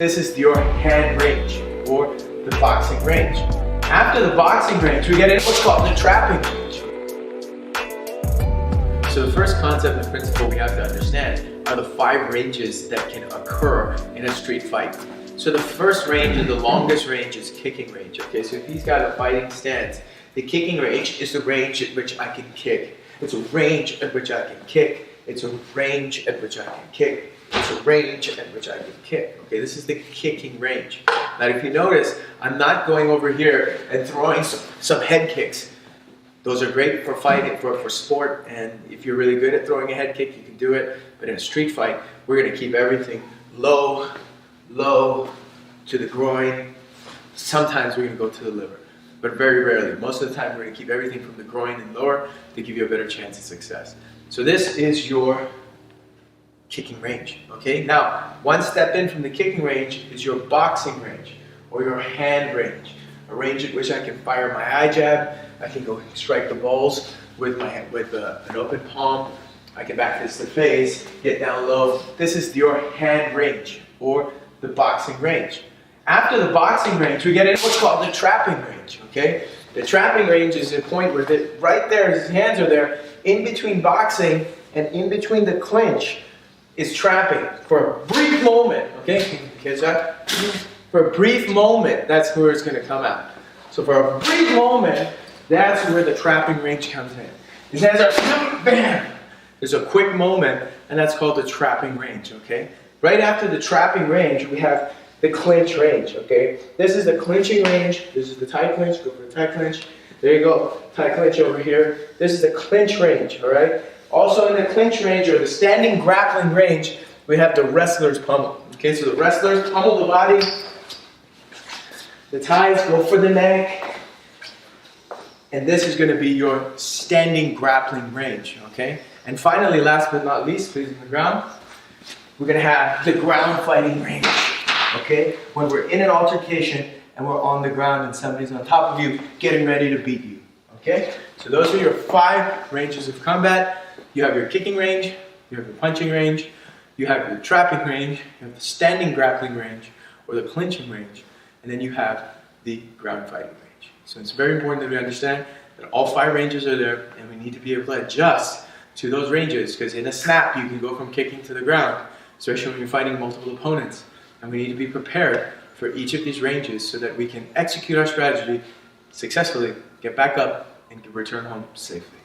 This is your hand range, or the boxing range. After the boxing range, we get into what's called the trapping range. So the first concept and principle we have to understand are the 5 ranges that can occur in a street fight. So the first range and the longest range is kicking range. Okay, so if he's got a fighting stance, the kicking range is the range at which I can kick. It's a range at which I can kick. It's a range at which I can kick. It's a range at which I can kick. Okay, this is the kicking range. Now if you notice, I'm not going over here and throwing some head kicks. Those are great for fighting, for sport, and if you're really good at throwing a head kick, you can do it. But in a street fight, we're going to keep everything low, low, to the groin. Sometimes we're going to go to the liver, but very rarely. Most of the time, we're going to keep everything from the groin and lower to give you a better chance of success. So this is your kicking range, okay? Now, one step in from the kicking range is your boxing range, or your hand range, a range at which I can fire my eye jab, I can go strike the balls with an open palm, I can back fist the face, get down low. This is your hand range, or the boxing range. After the boxing range, we get into what's called the trapping range, okay? The trapping range is a point where right there, his hands are there, in between boxing and in between the clinch, is trapping for a brief moment, okay? Can you catch that? For a brief moment, that's where it's going to come out. So for a brief moment, that's where the trapping range comes in. His hands are, bam! There's a quick moment, and that's called the trapping range, okay? Right after the trapping range, we have the clinch range, okay? This is the clinching range. This is the tight clinch. Go for the tight clinch. There you go. Tight clinch over here. This is the clinch range, all right? Also in the clinch range, or the standing grappling range, we have the wrestler's pummel. Okay, so the wrestlers pummel the body. The ties go for the neck. And this is going to be your standing grappling range, okay? And finally, last but not least, please on the ground, we're going to have the ground fighting range, okay? When we're in an altercation and we're on the ground and somebody's on top of you, getting ready to beat you, okay? So those are your 5 ranges of combat. You have your kicking range, you have your punching range, you have your trapping range, you have the standing grappling range, or the clinching range, and then you have the ground fighting range. So it's very important that we understand that all 5 ranges are there, and we need to be able to adjust to those ranges, because in a snap you can go from kicking to the ground, especially when you're fighting multiple opponents. And we need to be prepared for each of these ranges so that we can execute our strategy successfully, get back up, and return home safely.